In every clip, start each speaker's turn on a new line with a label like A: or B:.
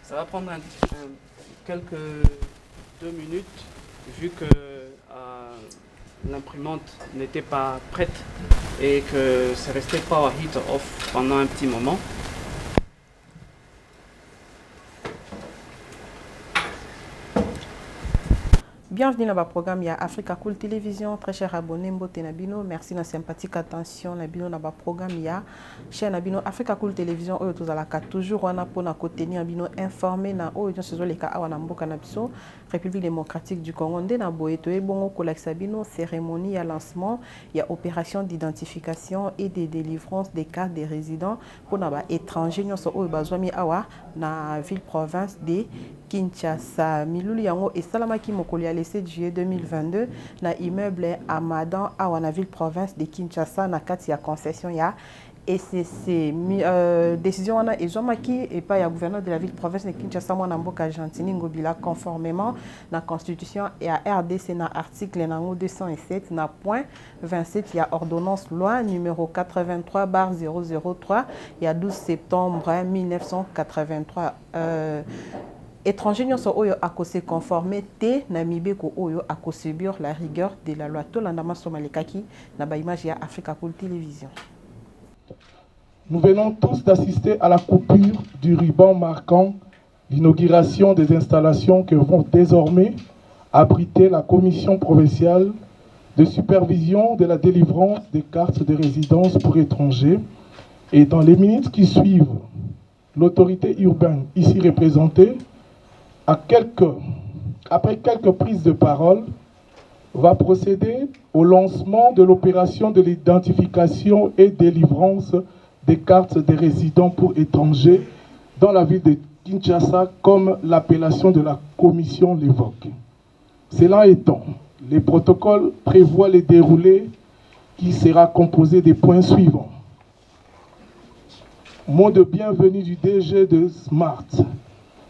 A: Ça va prendre quelques 2 minutes, vu que l'imprimante n'était pas prête et que c'est resté power heat off pendant un petit moment.
B: Bienvenue dans le programme il y a Africa Cool Télévision. Très chers abonnés, Mbote Nabino, merci de la sympathique attention. Nabino dans le programme il y a cher Nabino Africa Cool Télévision. Oyo tozalaka toujours wana pona kotenir Nabino informé na oyo nyoso leka awa na mboka na biso République démocratique du Congo nde na boyeto e bongo kolakisa bino cérémonie à lancement il y a opération d'identification et de délivrance des cartes des résidents pour na ba étrangers nyoso oyo bazwami awa na ville province de Kinshasa. Milulu yango esalamaki mokoli le 7 juillet 2022 na immeuble Amadan awa na ville province de Kinshasa na kati ya concession ya ECC. Décision wana ezomaki et pas ya gouverneur de la ville province de Kinshasa mwana mboka Gentini Ngobila conformément na constitution ya RDC na article nango 207 na point 27 ya ordonnance loi numéro 83/003 ya 12 septembre 1983 étranger nyonso oyo akose conformer te na mibeko oyo akosubir la rigueur de la loi tolandama somalekaki na ba image ya Africa Cool Télévision.
C: Nous venons tous d'assister à la coupure du ruban marquant l'inauguration des installations que vont désormais abriter la commission provinciale de supervision de la délivrance des cartes de résidence pour étrangers. Et dans les minutes qui suivent, l'autorité urbaine ici représentée après quelques prises de parole, va procéder au lancement de l'opération de l'identification et délivrance des cartes des résidents pour étrangers dans la ville de Kinshasa, comme l'appellation de la commission l'évoque. Cela étant, les protocoles prévoient le déroulé qui sera composé des points suivants. Mot de bienvenue du DG de Smart,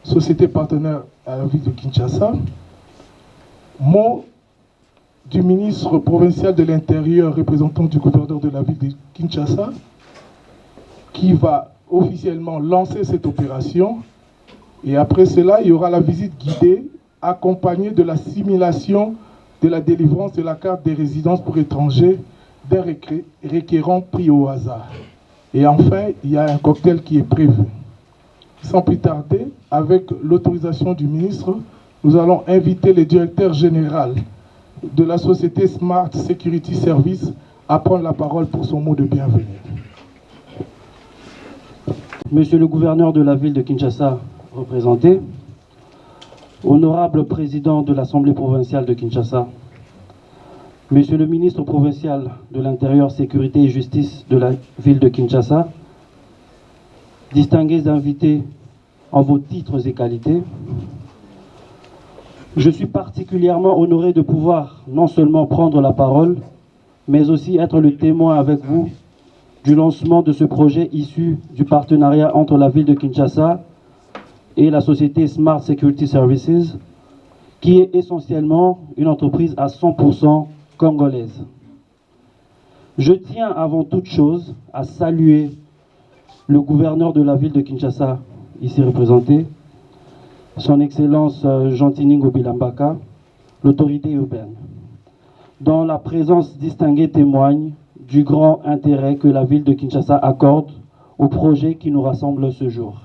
C: société partenaire à la ville de Kinshasa. Mot du ministre provincial de l'Intérieur, représentant du gouverneur de la ville de Kinshasa, qui va officiellement lancer cette opération. Et après cela, il y aura la visite guidée, accompagnée de la simulation de la délivrance de la carte des résidences pour étrangers d'un requérant pris au hasard. Et enfin, il y a un cocktail qui est prévu. Sans plus tarder, avec l'autorisation du ministre, nous allons inviter le directeur général de la société Smart Security Service à prendre la parole pour son mot de bienvenue.
D: Monsieur le gouverneur de la ville de Kinshasa, représenté, honorable président de l'Assemblée provinciale de Kinshasa, Monsieur le ministre provincial de l'Intérieur, Sécurité et Justice de la ville de Kinshasa, distingués invités en vos titres et qualités, je suis particulièrement honoré de pouvoir non seulement prendre la parole, mais aussi être le témoin avec vous du lancement de ce projet issu du partenariat entre la ville de Kinshasa et la société Smart Security Services, qui est essentiellement une entreprise à 100% congolaise. Je tiens avant toute chose à saluer le gouverneur de la ville de Kinshasa, ici représenté, son Excellence Gentini Ngobila Mbaka, l'autorité urbaine, dont la présence distinguée témoigne du grand intérêt que la ville de Kinshasa accorde au projet qui nous rassemble ce jour.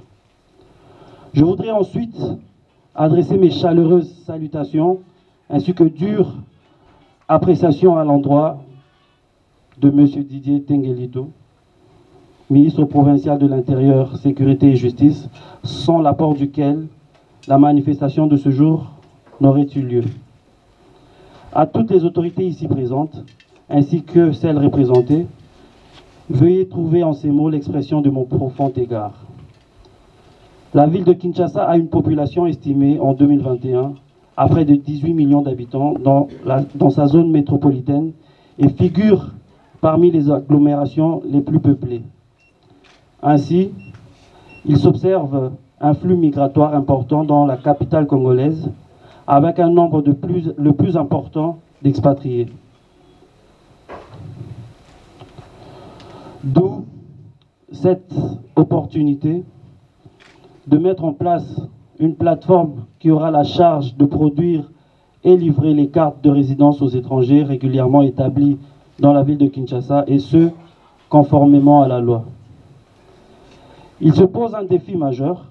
D: Je voudrais ensuite adresser mes chaleureuses salutations ainsi que dures appréciations à l'endroit de M. Didier Tengelito, ministre provincial de l'Intérieur, Sécurité et Justice, sans l'apport duquel la manifestation de ce jour n'aurait eu lieu. À toutes les autorités ici présentes, ainsi que celles représentées, veuillez trouver en ces mots l'expression de mon profond égard. La ville de Kinshasa a une population estimée en 2021 à près de 18 millions d'habitants dans sa zone métropolitaine et figure parmi les agglomérations les plus peuplées. Ainsi, il s'observe un flux migratoire important dans la capitale congolaise, avec un nombre le plus important d'expatriés. D'où cette opportunité de mettre en place une plateforme qui aura la charge de produire et livrer les cartes de résidence aux étrangers régulièrement établies dans la ville de Kinshasa, et ce, conformément à la loi. Il se pose un défi majeur,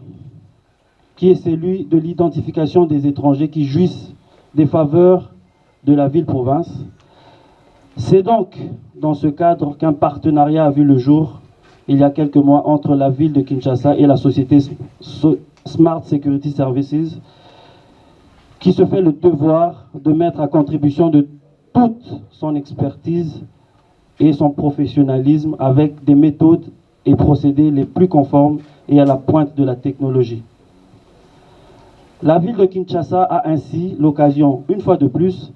D: qui est celui de l'identification des étrangers qui jouissent des faveurs de la ville-province. C'est donc dans ce cadre qu'un partenariat a vu le jour il y a quelques mois entre la ville de Kinshasa et la société Smart Security Services, qui se fait le devoir de mettre à contribution de toute son expertise et son professionnalisme avec des méthodes et procédés les plus conformes et à la pointe de la technologie. La ville de Kinshasa a ainsi l'occasion, une fois de plus,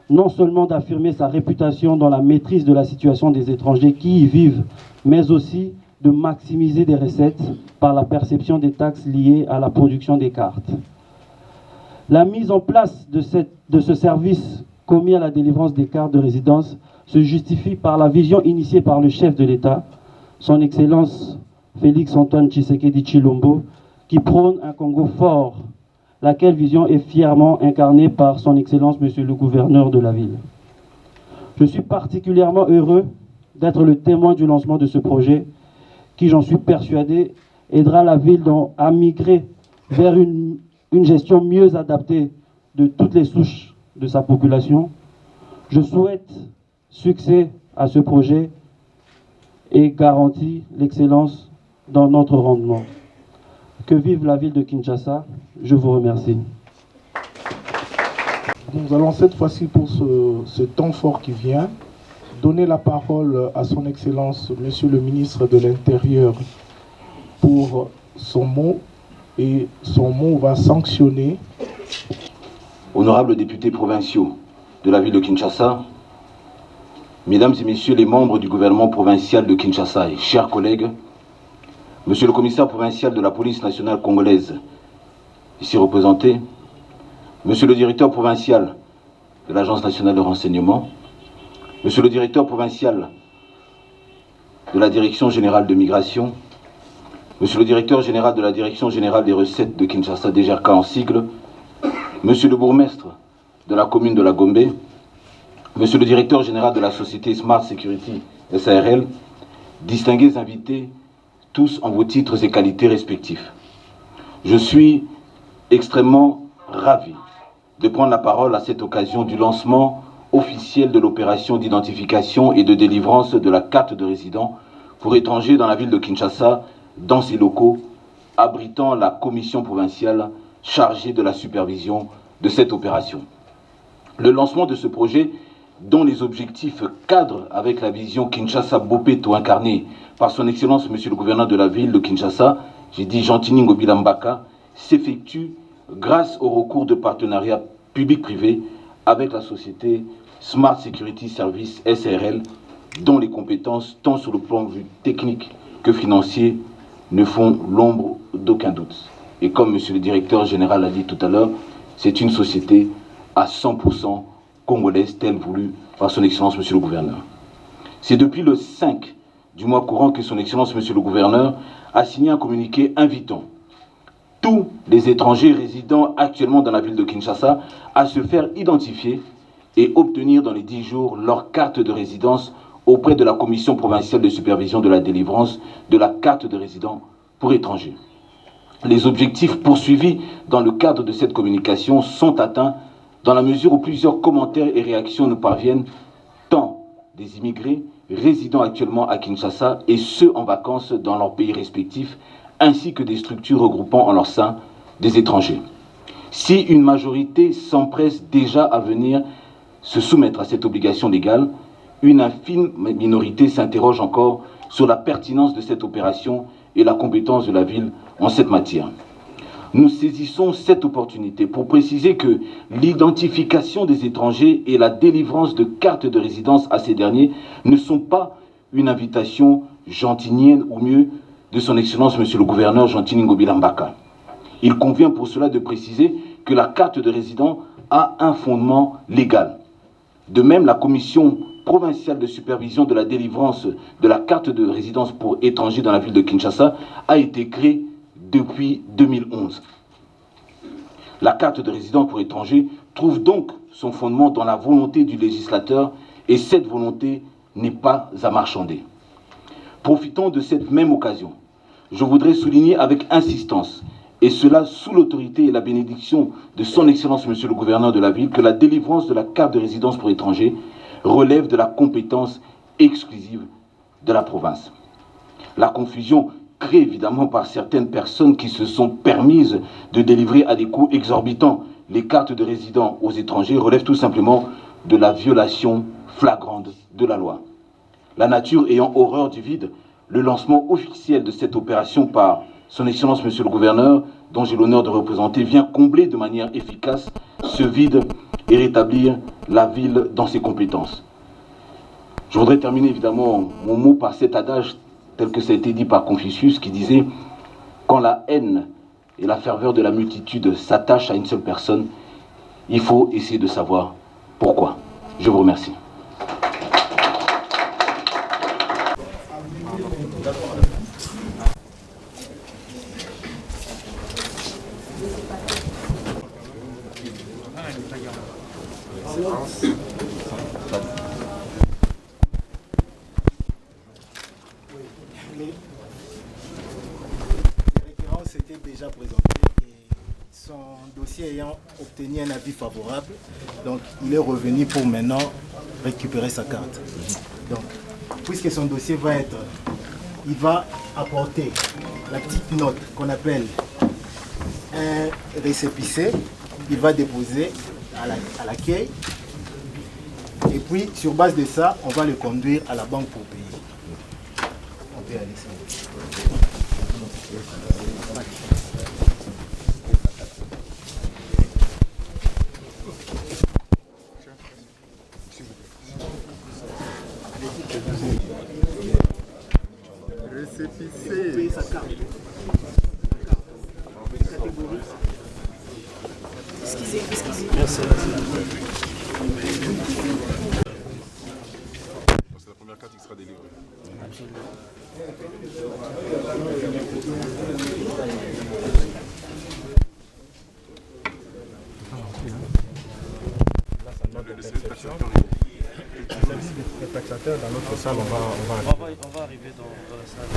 D: non seulement d'affirmer sa réputation dans la maîtrise de la situation des étrangers qui y vivent, mais aussi de maximiser des recettes par la perception des taxes liées à la production des cartes. La mise en place de ce service commis à la délivrance des cartes de résidence se justifie par la vision initiée par le chef de l'État, son Excellence Félix Antoine Tshisekedi Tshilombo, qui prône un Congo fort, laquelle vision est fièrement incarnée par son Excellence Monsieur le gouverneur de la ville. Je suis particulièrement heureux d'être le témoin du lancement de ce projet qui, j'en suis persuadé, aidera la ville à migrer vers une gestion mieux adaptée de toutes les souches de sa population. Je souhaite succès à ce projet et garantis l'excellence dans notre rendement. Que vive la ville de Kinshasa. Je vous remercie.
C: Nous allons cette fois-ci, pour ce temps fort qui vient, donner la parole à son Excellence, Monsieur le ministre de l'Intérieur, pour son mot, et son mot va sanctionner.
E: Honorables députés provinciaux de la ville de Kinshasa, Mesdames et Messieurs les membres du gouvernement provincial de Kinshasa et chers collègues, Monsieur le commissaire provincial de la police nationale congolaise, ici représenté, Monsieur le directeur provincial de l'Agence nationale de renseignement, Monsieur le directeur provincial de la Direction générale de migration, Monsieur le directeur général de la Direction générale des recettes de Kinshasa, DGRK en sigle, Monsieur le bourgmestre de la commune de la Gombe, Monsieur le directeur général de la société Smart Security SARL, distingués invités, tous en vos titres et qualités respectifs. Je suis extrêmement ravi de prendre la parole à cette occasion du lancement officiel de l'opération d'identification et de délivrance de la carte de résident pour étrangers dans la ville de Kinshasa, dans ses locaux, abritant la commission provinciale chargée de la supervision de cette opération. Le lancement de ce projet, dont les objectifs cadrent avec la vision Kinshasa-Bopeto incarnée par son Excellence Monsieur le gouverneur de la ville de Kinshasa, j'ai dit Gentini Ngobila Mbaka, s'effectue grâce au recours de partenariats public-privé avec la société Smart Security Service SRL, dont les compétences, tant sur le plan de vue technique que financier, ne font l'ombre d'aucun doute. Et comme Monsieur le directeur général l'a dit tout à l'heure, c'est une société à 100% congolaise, telle voulue par son Excellence Monsieur le gouverneur. C'est depuis le 5 du mois courant que son Excellence Monsieur le gouverneur a signé un communiqué invitant tous les étrangers résidant actuellement dans la ville de Kinshasa à se faire identifier et obtenir dans les 10 jours leur carte de résidence auprès de la commission provinciale de supervision de la délivrance de la carte de résident pour étrangers. Les objectifs poursuivis dans le cadre de cette communication sont atteints dans la mesure où plusieurs commentaires et réactions nous parviennent, tant des immigrés résidant actuellement à Kinshasa et ceux en vacances dans leurs pays respectifs, ainsi que des structures regroupant en leur sein des étrangers. Si une majorité s'empresse déjà à venir se soumettre à cette obligation légale, une infime minorité s'interroge encore sur la pertinence de cette opération et la compétence de la ville en cette matière. Nous saisissons cette opportunité pour préciser que l'identification des étrangers et la délivrance de cartes de résidence à ces derniers ne sont pas une invitation gentinienne ou mieux de son Excellence Monsieur le gouverneur Gentini Ngobila Mbaka. Il convient pour cela de préciser que la carte de résident a un fondement légal. De même, la commission provinciale de supervision de la délivrance de la carte de résidence pour étrangers dans la ville de Kinshasa a été créée depuis 2011. La carte de résident pour étrangers trouve donc son fondement dans la volonté du législateur et cette volonté n'est pas à marchander. Profitons de cette même occasion. Je voudrais souligner avec insistance, et cela sous l'autorité et la bénédiction de son Excellence Monsieur le Gouverneur de la Ville, que la délivrance de la carte de résidence pour étrangers relève de la compétence exclusive de la province. La confusion créée évidemment par certaines personnes qui se sont permises de délivrer à des coûts exorbitants les cartes de résidents aux étrangers relève tout simplement de la violation flagrante de la loi. La nature ayant horreur du vide, le lancement officiel de cette opération par son Excellence Monsieur le Gouverneur, dont j'ai l'honneur de représenter, vient combler de manière efficace ce vide et rétablir la ville dans ses compétences. Je voudrais terminer évidemment mon mot par cet adage tel que ça a été dit par Confucius qui disait « Quand la haine et la ferveur de la multitude s'attachent à une seule personne, il faut essayer de savoir pourquoi. » Je vous remercie.
F: Déjà présenté et son dossier ayant obtenu un avis favorable, donc il est revenu pour maintenant récupérer sa carte. Donc, puisque son dossier va être, il va apporter la petite note qu'on appelle un récépissé, il va déposer à l'accueil et puis sur base de ça, on va le conduire à la banque pour payer. On peut aller ça.
G: Récépissé.
F: Sa carte.
G: Excusez.
F: Merci.
G: C'est la première carte qui sera délivrée.
F: Absolument.
C: Le taxateur dans notre salle, on va
A: arriver dans la salle.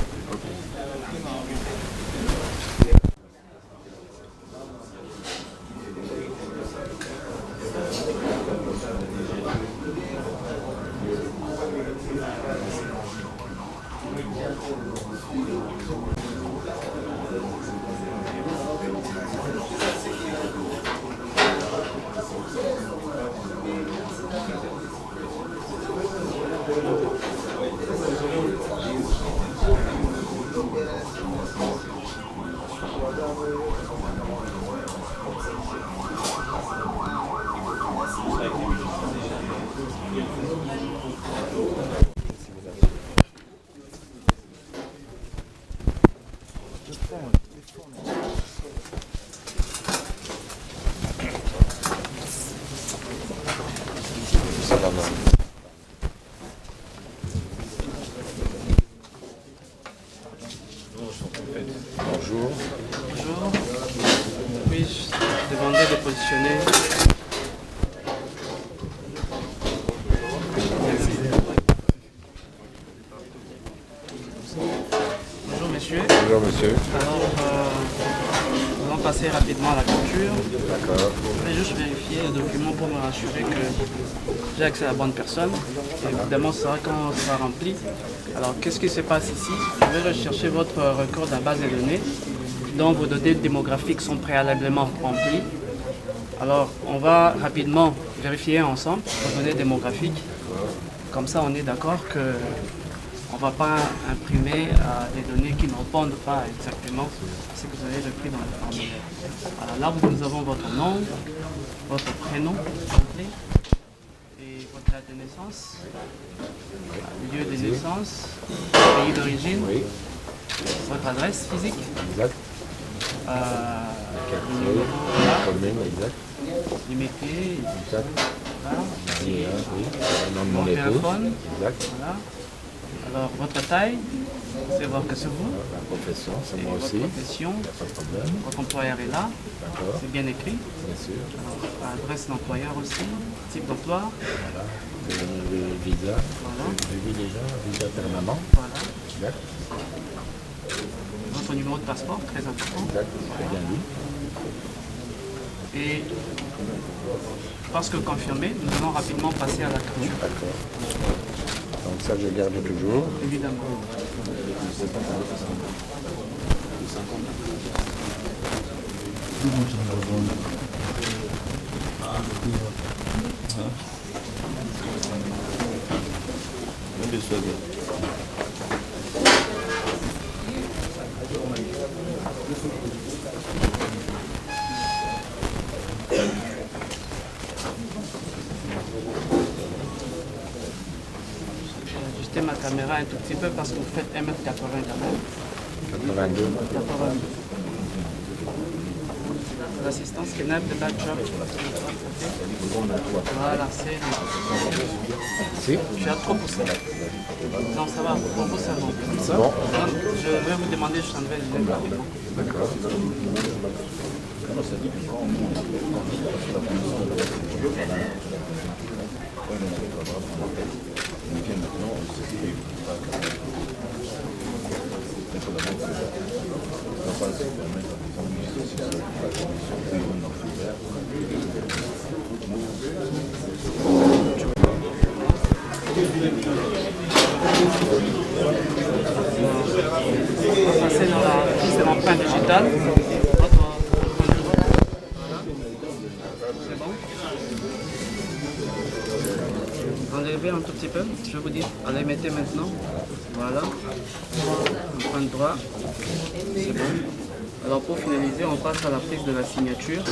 G: Bonjour.
A: Bonjour. Puis-je demander de positionner? Bonjour messieurs.
G: Bonjour monsieur.
A: Alors, nous allons passer rapidement à la clôture.
G: D'accord.
A: Je vais juste vérifier le document pour me rassurer que j'ai accès à la bonne personne. Et évidemment, ça sera quand on sera rempli. Alors, qu'est-ce qui se passe ici? Je vais rechercher votre record dans la base de données, dont vos données démographiques sont préalablement remplies. Alors, on va rapidement vérifier ensemble vos données démographiques. Comme ça, on est d'accord qu'on ne va pas imprimer des données qui ne répondent pas exactement à ce que vous avez repris dans le formulaire. Alors là, nous avons votre nom, votre prénom complet et votre date de naissance, lieu de naissance, pays d'origine, votre adresse physique,
G: Exact.
A: limité,
G: Exact.
A: mon téléphone,
G: Exact.
A: voilà. Alors votre taille, C'est voir que c'est vous.
H: La profession, c'est
A: Et
H: moi
A: votre
H: aussi.
A: profession,
H: Pas de problème.
A: votre employeur est là.
H: D'accord.
A: C'est bien écrit.
H: Bien sûr.
A: Alors, adresse d'employeur aussi, type d'emploi.
H: Voilà. Le visa.
A: Voilà.
H: Je vis déjà, visa permanent.
A: Voilà.
H: Exact.
A: Votre numéro de passeport, très important.
H: Exact. Très bien lu.
A: Et parce que confirmé, nous allons rapidement passer à la capture.
H: D'accord. Donc ça, je garde toujours.
A: Évidemment. J'ai ajusté ma caméra un tout petit peu parce que vous faites 1m80 quand même.
H: 82.
A: 82. L'assistance Kenab de Badger. Voilà, c'est.
H: Si.
A: Je suis à 3%. Non, ça va, 3% non.
H: C'est bon.
A: Je vais vous demander, je s'enlève les lunettes rapidement.
H: D'accord.
A: On va passer dans la piste de l'empreinte digitale. C'est bon. Enlevez un tout petit peu, je vais vous dire. Allez, mettez maintenant. Voilà. Empreinte droite. C'est bon. Alors pour finaliser, on passe à la prise de la signature.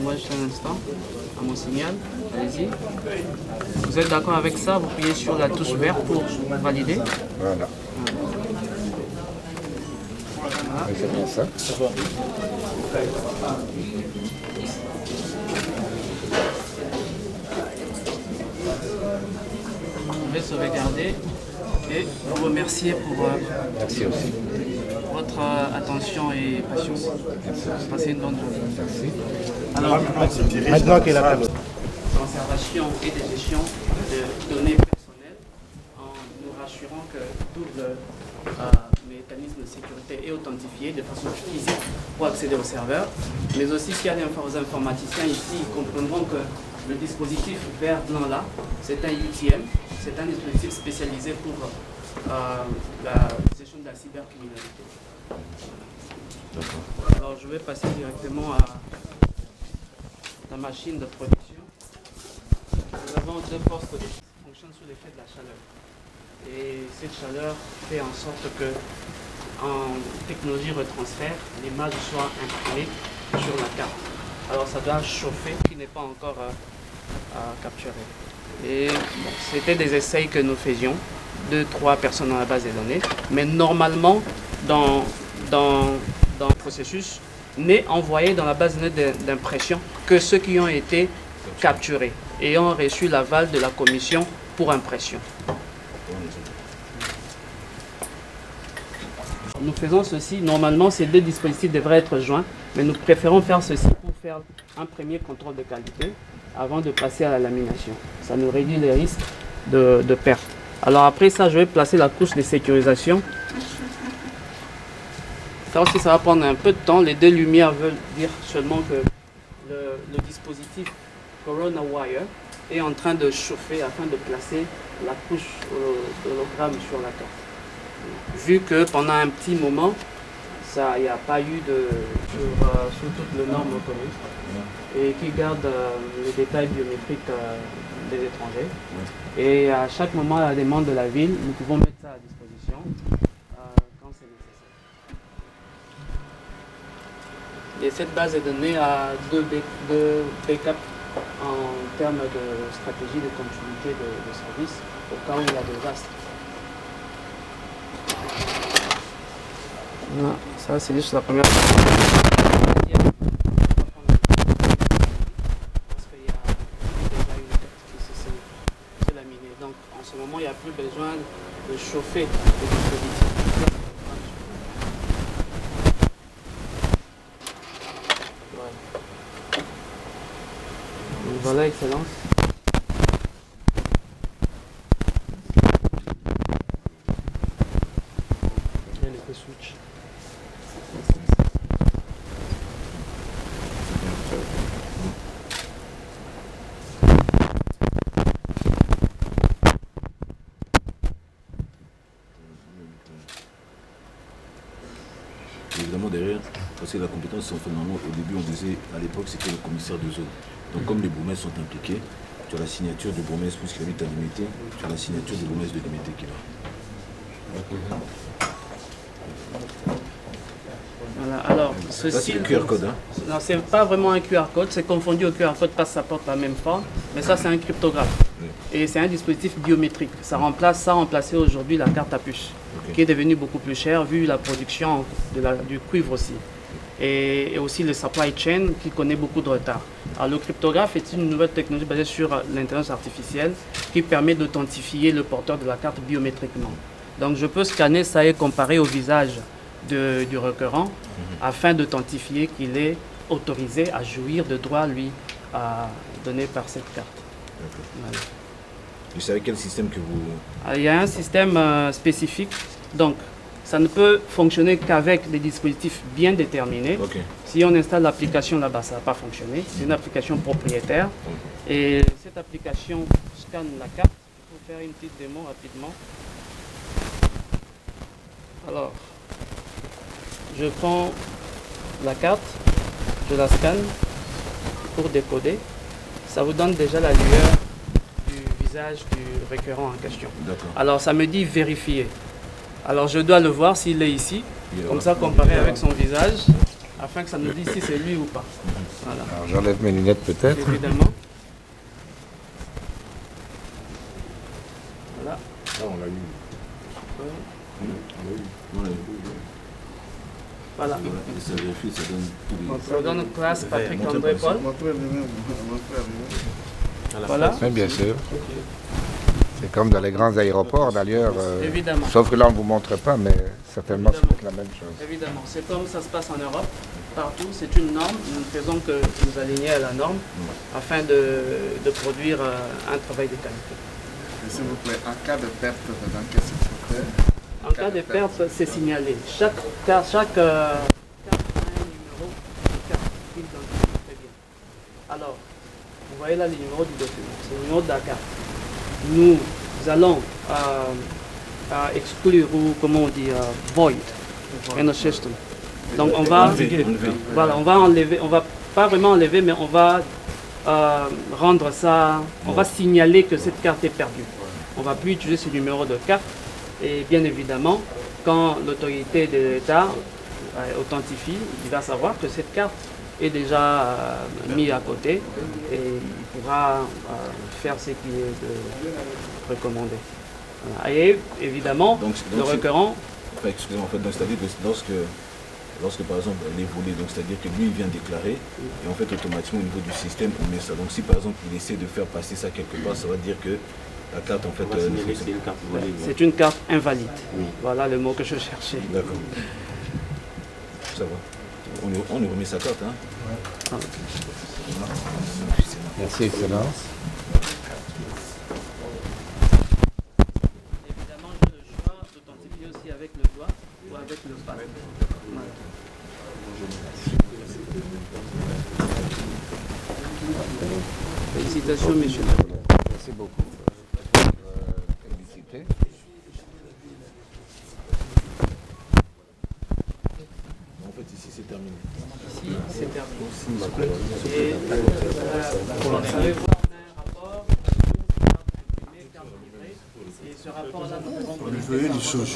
A: Moi, juste un instant, à mon signal. Allez-y. Vous êtes d'accord avec ça? Vous appuyez sur la touche verte pour valider.
H: Voilà. Oui, c'est bien ça.
A: Je vais sauvegarder et vous remercier pour
H: Merci aussi.
A: votre attention et patience. Passez une bonne journée.
H: Merci.
A: Alors,
F: Maintenant qu'il a
A: conservation et de gestion de données personnelles en nous rassurant que tout le mécanisme de sécurité est authentifié de façon physique pour accéder au serveur. Mais aussi, s'il y a des informaticiens ici, ils comprendront que le dispositif vert blanc là, c'est un UTM, c'est un dispositif spécialisé pour la gestion de la cybercriminalité. Alors, je vais passer directement à la machine de production. Nous avons deux postes qui fonctionnent sous l'effet de la chaleur. Et cette chaleur fait en sorte que, en technologie retransfert, l'image soit imprimée sur la carte. Alors ça doit chauffer, qui n'est pas encore capturé. Et bon, c'était des essais que nous faisions, 2-3 personnes dans la base des données. Mais normalement, dans le processus, n'est envoyé dans la base de données d'impression que ceux qui ont été capturés et ont reçu l'aval de la commission pour impression. Nous faisons ceci, normalement ces deux dispositifs devraient être joints, mais nous préférons faire ceci pour faire un premier contrôle de qualité avant de passer à la lamination. Ça nous réduit les risques de perte. Alors après ça, je vais placer la couche de sécurisation. Ça aussi, ça va prendre un peu de temps. Les deux lumières veulent dire seulement que le dispositif Corona Wire est en train de chauffer afin de placer la couche hologramme sur la carte. Vu que pendant un petit moment, il n'y a pas eu sur toutes les normes reconnues et qui garde les détails biométriques des étrangers. Et à chaque moment, à la demande de la ville, nous pouvons mettre ça à disposition quand c'est nécessaire. Et cette base de données a deux backups en termes de stratégie de continuité de service au cas où il y a des désastres. Voilà, ça c'est juste la première. Parce qu'il y a déjà une carte qui s'est laminée. Donc en ce plus besoin de chauffer le dispositif. Voilà, Excellence. Il y a l'effet switch.
E: Évidemment, derrière, parce que la compétence, normalement, au début, on disait, à l'époque, c'était le commissaire de zone. Donc, comme les bourgmestres sont impliqués, tu as la signature du bourgmestre puisqu'il habite à Limité, tu as la signature du bourgmestre de Limité qui est là.
A: Voilà, alors, ceci.
E: C'est le QR code, hein?
A: Non, c'est pas vraiment un QR code, c'est confondu au QR code parce que ça porte la même forme, mais ça, c'est un cryptographe. Et c'est un dispositif biométrique. Ça remplaçait aujourd'hui la carte à puce, qui est devenue beaucoup plus chère vu la production du cuivre aussi. Et aussi le supply chain qui connaît beaucoup de retard. Alors, le cryptographe est une nouvelle technologie basée sur l'intelligence artificielle qui permet d'authentifier le porteur de la carte biométriquement. Donc, je peux scanner ça et comparer au visage du requérant afin d'authentifier qu'il est autorisé à jouir de droits lui donnés par cette carte. Voilà.
E: Vous savez quel système que vous...
A: Il y a un système spécifique, donc ça ne peut fonctionner qu'avec des dispositifs bien déterminés. Si on installe l'application là-bas, ça ne va pas fonctionner. C'est une application propriétaire. Et cette application scanne la carte. Je vais faire une petite démo rapidement. Alors, je prends la carte, je la scanne pour décoder. Ça vous donne déjà la lueur du visage du requérant en question. Alors ça me dit vérifier. Alors je dois le voir s'il est ici, comme ça comparer avec son visage, afin que ça nous dise si c'est lui ou pas. Voilà.
H: Alors j'enlève mes lunettes peut-être.
A: Évidemment. Voilà.
G: Là, on l'a eu.
A: Voilà.
E: Ça vérifie, ça donne tous les...
A: Ça donne classe Patrick André Paul. Voilà.
H: Oui, bien sûr. C'est comme dans les grands aéroports d'ailleurs.
A: Évidemment.
H: Sauf que là, on ne vous montre pas, mais certainement c'est la même chose.
A: Évidemment. C'est comme ça se passe en Europe. Partout, c'est une norme. Nous ne faisons que nous aligner à la norme afin de produire un travail de qualité.
G: S'il vous plaît, en cas de perte, qu'est-ce qu'il faut faire?
A: En cas de perte, c'est signalé. Chaque carte a un numéro de carte qui l'identifie très bien. Alors, vous voyez là le numéro du document, c'est le numéro de la carte. Nous allons exclure ou comment on dit void in the system. Donc on va voilà, on va enlever, on va pas vraiment enlever, mais on va rendre ça, on va signaler que cette carte est perdue. On va plus utiliser ce numéro de carte. Et bien évidemment, quand l'autorité de l'État authentifie, il va savoir que cette carte est déjà mise à côté et il pourra faire ce qui est recommandé. Voilà. Et évidemment, donc le requérant...
E: Excusez-moi, en fait, c'est-à-dire que lorsque par exemple elle est volée, donc c'est-à-dire que lui il vient déclarer et en fait automatiquement au niveau du système on met ça. Donc si par exemple il essaie de faire passer ça quelque part, ça va dire que la carte en fait
A: c'est une carte invalide. Oui. Voilà le mot que je cherchais.
E: D'accord. Ça va. On lui remet sa carte, hein?
A: Ouais.
H: Merci, Excellence.
A: Évidemment, j'ai le choix d'authentifier aussi avec le doigt ou avec le pad. Voilà. Félicitations, monsieur.
H: Merci beaucoup. Félicité.
E: En fait, ici c'est terminé.
A: Ici, c'est terminé. Et vous savez voir, on a un rapport, carte livrée, et ce rapport-là, nous devons
F: les choses.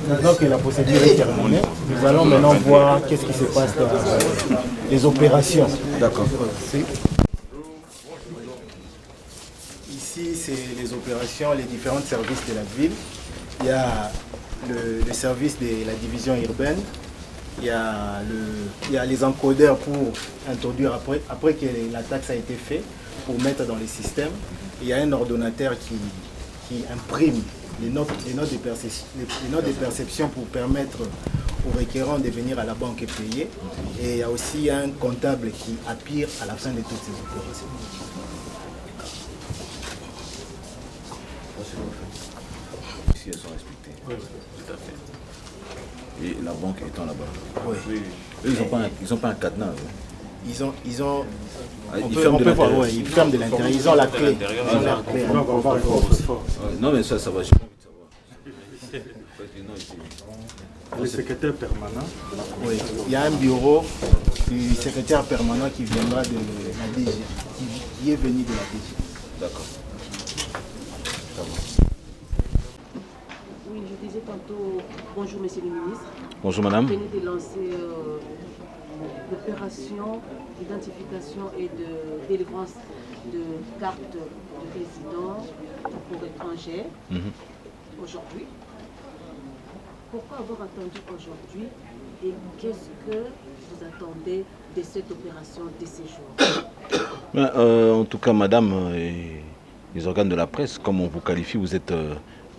F: Maintenant que la procédure est terminée, nous allons maintenant voir qu'est-ce qui se passe dans les opérations.
E: D'accord.
F: Ici, c'est les opérations, les différents services de la ville. Il y a le service de la division urbaine, il y a les encodeurs pour introduire, après que la taxe a été faite, pour mettre dans les systèmes. Il y a un ordonnateur qui imprime les notes de perception pour permettre aux requérants de venir à la banque et payer. Et il y a aussi un comptable qui appuie à la fin de toutes ces opérations.
E: Ici, elles sont respectées. Oui, tout à fait. Et la banque étant là-bas.
F: Oui.
E: Eux, ils n'ont pas un cadenas.
F: Ils ont
E: Ils ferment de l'intérieur.
F: Ouais, ils ferment de l'intérieur. Ils ont la clé. Ils ont la clé.
E: Non, mais ça va, j'ai pas envie de savoir. Parce que non, ici.
C: Le secrétaire permanent.
F: Oui, il y a un bureau du secrétaire permanent qui viendra de la DG, qui est venu de la DG.
E: D'accord.
I: Oui, je disais tantôt, bonjour Monsieur le ministre.
E: Bonjour Madame.
I: Vous venez de lancer l'opération d'identification et de délivrance de cartes de résidents pour étrangers aujourd'hui. Pourquoi avoir attendu aujourd'hui et qu'est-ce que vous attendez de cette opération de séjour?
E: En tout cas, Madame, et les organes de la presse, comme on vous qualifie, vous êtes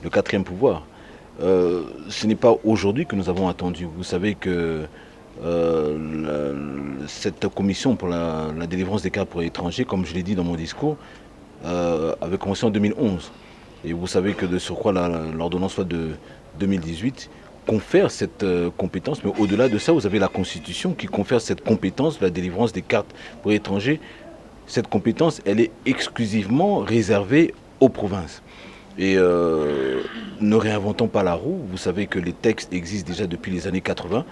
E: le quatrième pouvoir. Ce n'est pas aujourd'hui que nous avons attendu. Vous savez que cette commission pour la délivrance des cartes pour les étrangers, comme je l'ai dit dans mon discours, avait commencé en 2011. Et vous savez que de surcroît, l'ordonnance de 2018 confère cette compétence, mais au-delà de ça, vous avez la Constitution qui confère cette compétence de la délivrance des cartes pour les étrangers. Cette compétence, elle est exclusivement réservée aux provinces. Et ne réinventons pas la roue. Vous savez que les textes existent déjà depuis les années 80.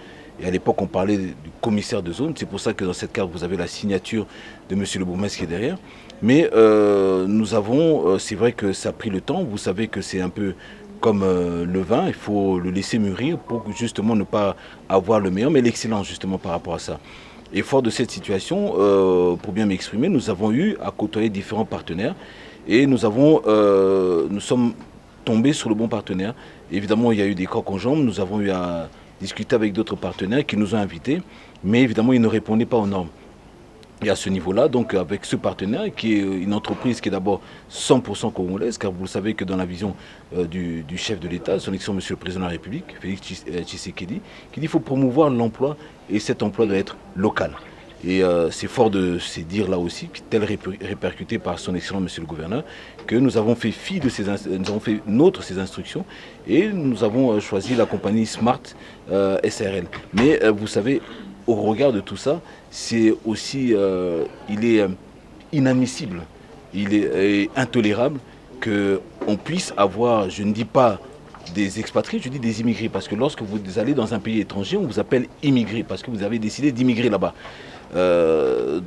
E: Et à l'époque, on parlait du commissaire de zone. C'est pour ça que dans cette carte, vous avez la signature de M. le bourgmestre qui est derrière. Mais nous avons, c'est vrai que ça a pris le temps. Vous savez que c'est un peu comme le vin. Il faut le laisser mûrir pour justement ne pas avoir le meilleur, mais l'excellence justement par rapport à ça. Et fort de cette situation, pour bien m'exprimer, nous avons eu à côtoyer différents partenaires. Et nous sommes tombés sur le bon partenaire. Évidemment, il y a eu des crocs en jambes. Nous avons eu à discuter avec d'autres partenaires qui nous ont invités. Mais évidemment, ils ne répondaient pas aux normes. Et à ce niveau-là, donc avec ce partenaire, qui est une entreprise qui est d'abord 100% congolaise, car vous le savez que dans la vision du chef de l'État, son excellence Monsieur le Président de la République, Félix Tshisekedi, qui dit qu'il faut promouvoir l'emploi et cet emploi doit être local. Et c'est fort de ces dires-là aussi, tel répercuté par son excellent Monsieur le Gouverneur, que nous avons fait fi de nous avons fait nôtre ces instructions et nous avons choisi la compagnie Smart SRL. Mais vous savez, au regard de tout ça, c'est aussi, il est inadmissible, il est intolérable qu'on puisse avoir, je ne dis pas des expatriés, je dis des immigrés, parce que lorsque vous allez dans un pays étranger, on vous appelle immigré, parce que vous avez décidé d'immigrer là-bas.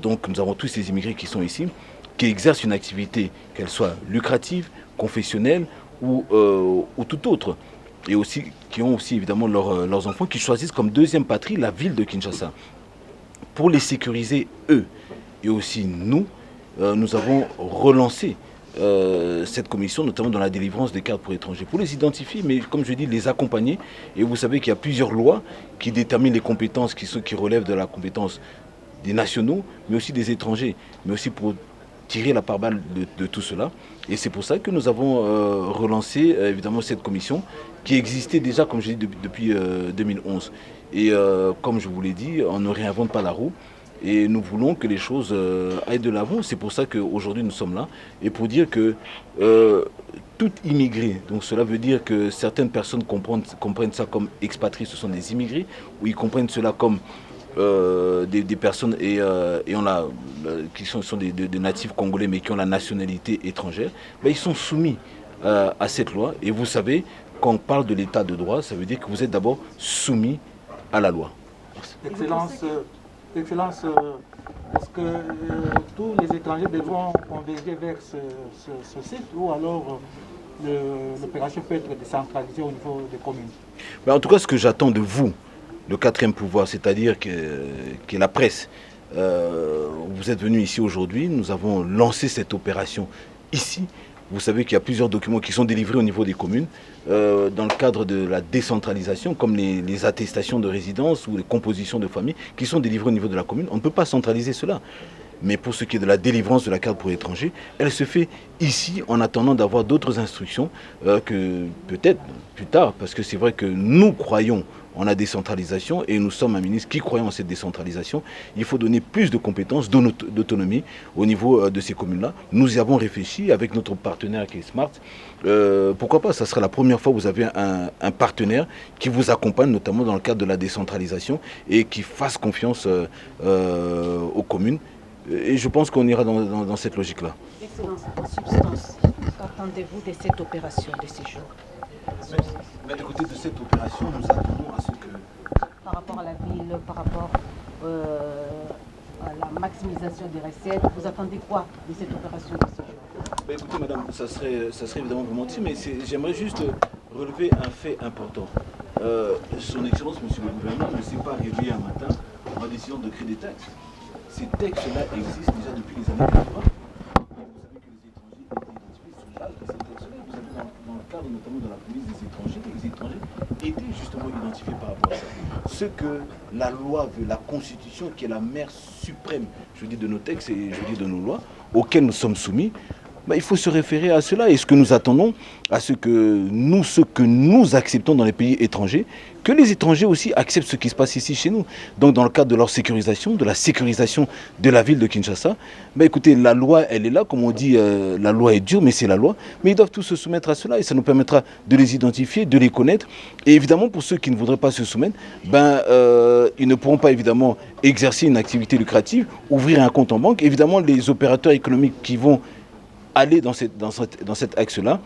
E: Donc nous avons tous ces immigrés qui sont ici, qui exercent une activité, qu'elle soit lucrative, confessionnelle ou tout autre. Et aussi qui ont aussi évidemment leurs enfants qui choisissent comme deuxième patrie la ville de Kinshasa. Pour les sécuriser eux et aussi nous, nous avons relancé cette commission, notamment dans la délivrance des cartes pour étrangers, pour les identifier, mais comme je dis, les accompagner. Et vous savez qu'il y a plusieurs lois qui déterminent les compétences qui relèvent de la compétence des nationaux, mais aussi des étrangers, mais aussi pour tirer la part balle de tout cela. Et c'est pour ça que nous avons relancé évidemment cette commission qui existait déjà, comme je dis, depuis 2011. Et comme je vous l'ai dit, on ne réinvente pas la roue. Et nous voulons que les choses aillent de l'avant. C'est pour ça qu'aujourd'hui nous sommes là. Et pour dire que tout immigré, donc cela veut dire que certaines personnes comprennent ça comme expatriés, ce sont des immigrés, ou ils comprennent cela comme des personnes qui sont des natifs congolais mais qui ont la nationalité étrangère, ben, ils sont soumis à cette loi. Et vous savez, quand on parle de l'état de droit, ça veut dire que vous êtes d'abord soumis à la loi.
J: Excellence, est-ce que tous les étrangers devront converger vers ce site ou alors l'opération peut être décentralisée au niveau des communes?
E: Ben, en tout cas, ce que j'attends de vous, le quatrième pouvoir, c'est-à-dire que la presse, vous êtes venus ici aujourd'hui, nous avons lancé cette opération ici Vous savez qu'il y a plusieurs documents qui sont délivrés au niveau des communes dans le cadre de la décentralisation, comme les attestations de résidence ou les compositions de famille qui sont délivrées au niveau de la commune. On ne peut pas centraliser cela. Mais pour ce qui est de la délivrance de la carte pour étrangers, elle se fait ici en attendant d'avoir d'autres instructions que peut-être plus tard, parce que c'est vrai que nous croyons en la décentralisation et nous sommes un ministre qui croyons en cette décentralisation. Il faut donner plus de compétences, d'autonomie au niveau de ces communes-là. Nous y avons réfléchi avec notre partenaire qui est Smart. Pourquoi pas, ça sera la première fois que vous avez un partenaire qui vous accompagne, notamment dans le cadre de la décentralisation et qui fasse confiance aux communes. Et je pense qu'on ira dans cette logique-là.
I: Excellence, en substance, qu'attendez-vous de cette opération de séjour?
E: Mais du côté de cette opération, nous attendons à ce que...
I: Par rapport à la ville, par rapport à la maximisation des recettes, vous attendez quoi de cette opération de séjour?
E: Écoutez, madame, ça serait évidemment vous mentir, mais j'aimerais juste relever un fait important. Son Excellence, monsieur le gouverneur, ne s'est pas réveillé un matin en décidant de créer des textes. Ces textes-là existent déjà depuis les années 80. Dans le cadre notamment de la police des étrangers, les étrangers étaient justement identifiés par rapport à ça. Ce que la loi veut, la Constitution, qui est la mère suprême, je dis de nos textes et je dis de nos lois, auxquelles nous sommes soumis, il faut se référer à cela. Et ce que nous attendons, à ce que nous acceptons dans les pays étrangers, que les étrangers aussi acceptent ce qui se passe ici chez nous. Donc dans le cadre de leur sécurisation, de la sécurisation de la ville de Kinshasa, écoutez, la loi, elle est là, comme on dit, la loi est dure, mais c'est la loi. Mais ils doivent tous se soumettre à cela et ça nous permettra de les identifier, de les connaître. Et évidemment, pour ceux qui ne voudraient pas se soumettre, ils ne pourront pas évidemment exercer une activité lucrative, ouvrir un compte en banque. Évidemment, les opérateurs économiques qui vont aller dans cet axe-là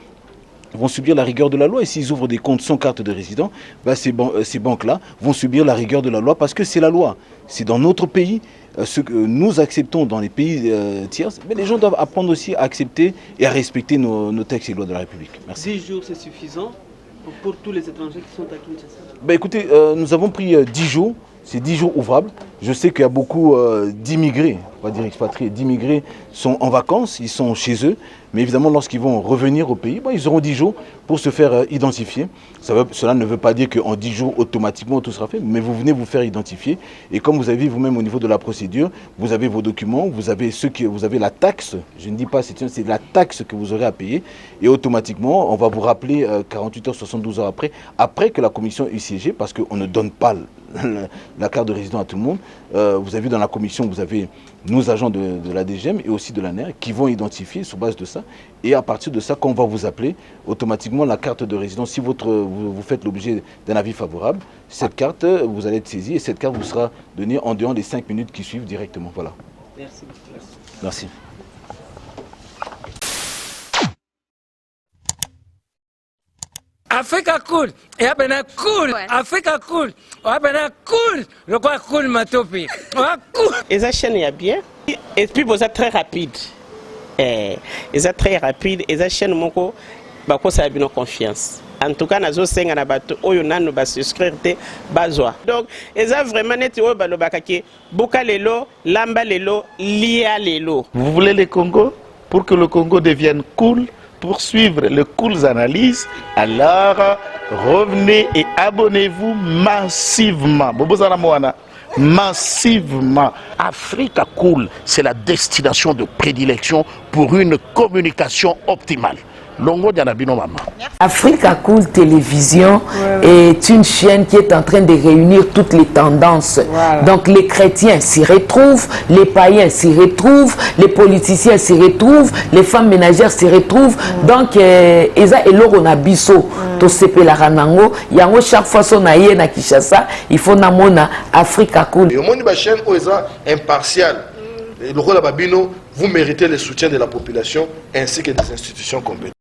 E: vont subir la rigueur de la loi. Et s'ils ouvrent des comptes sans carte de résident, ces banques-là vont subir la rigueur de la loi parce que c'est la loi. C'est dans notre pays, ce que nous acceptons dans les pays tiers, mais les gens doivent apprendre aussi à accepter et à respecter nos textes et lois de la République. Merci.
A: 10 jours, c'est suffisant pour tous les étrangers qui sont à Kinshasa?
E: Écoutez, nous avons pris 10 jours. C'est 10 jours ouvrables. Je sais qu'il y a beaucoup d'immigrés, on va dire expatriés, d'immigrés sont en vacances, ils sont chez eux. Mais évidemment, lorsqu'ils vont revenir au pays, ils auront 10 jours pour se faire identifier. Cela ne veut pas dire qu'en 10 jours, automatiquement, tout sera fait. Mais vous venez vous faire identifier. Et comme vous avez vous-même au niveau de la procédure, vous avez vos documents, vous avez la taxe. Je ne dis pas c'est la taxe que vous aurez à payer. Et automatiquement, on va vous rappeler 48 heures, 72 heures après que la commission ait siégé, parce qu'on ne donne pas la carte de résident à tout le monde. Vous avez dans la commission, vous avez nos agents de la DGM et aussi de l'ANER qui vont identifier sur base de ça. Et à partir de ça, quand on va vous appeler, automatiquement la carte de résidence, si vous faites l'objet d'un avis favorable, cette carte, vous allez être saisie et cette carte vous sera donnée en dehors des 5 minutes qui suivent directement. Voilà.
A: Merci.
E: Merci.
K: Africa cool, et abena cool, Africa cool, abena cool, le quoi cool matopi, cool.
L: Et ça chaîne est bien, et puis vous êtes très rapide, et ça très rapide, et ça chaîne mon co, ça a bien confiance. En tout cas, nous avons un bateau, oyo nanu ba souscrire te bazwa. Donc, et ça vraiment net oyo ba lobakaki, boka lelo, lamba lelo, lia lelo.
M: Vous voulez le Congo pour que le Congo devienne cool? Pour suivre les cooles analyses, alors revenez et abonnez-vous massivement. Massivement. Africa Cool, c'est la destination de prédilection pour une communication optimale. Longo Dianabino Mama.
N: Africa Cool Télévision est une chaîne qui est en train de réunir toutes les tendances. Voilà. Donc les chrétiens s'y retrouvent, les païens s'y retrouvent, les politiciens s'y retrouvent, les femmes ménagères s'y retrouvent. Donc Eza et Loro Nabiso, to sepe la ranango, yango chaque fois son aïe na Kinshasa, il faut namona Africa Cool.
M: Et au monde de la chaîne Oeza impartial. Le rôle de Babino, vous méritez le soutien de la population ainsi que des institutions compétentes.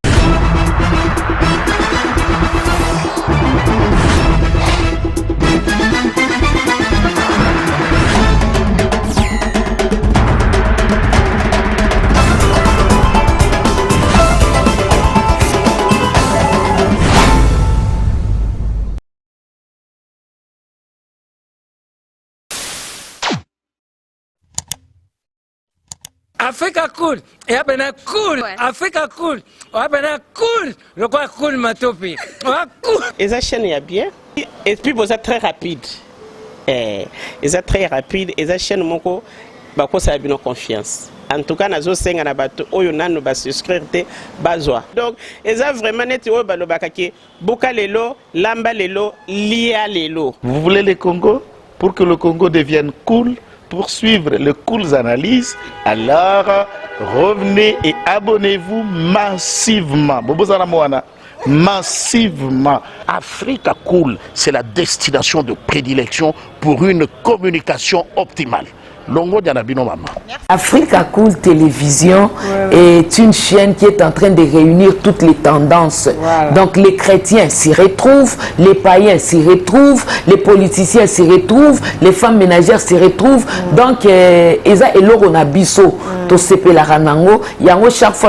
K: Africa cool. Et après, cool. Africa cool. Après, cool. Le quoi cool, matopi. Cool.
L: Et ça chaîne est bien. Et puis, vous êtes très rapide. Et ça très rapide. Et ça chaîne, mon co, bah, ça a bien confiance. En tout cas, nous avons un bateau, nous avons souscrire bazwa. Donc, et ça vraiment net au balobakaki, boka lelo, lamba lelo, lia lelo.
M: Vous voulez le Congo? Pour que le Congo devienne cool, pour suivre les cools analyses, alors revenez et abonnez-vous massivement. Massivement.
O: Africa Cool, c'est la destination de prédilection pour une communication optimale. Longo Dianabino Mama.
N: Africa Cool Télévision est une chaîne qui est en train de réunir toutes les tendances. Donc les chrétiens s'y retrouvent, les païens s'y retrouvent, les politiciens s'y retrouvent, les femmes ménagères s'y retrouvent. Donc, Eza et Loro Nabiso, to sepe la ranango, yango chaque fois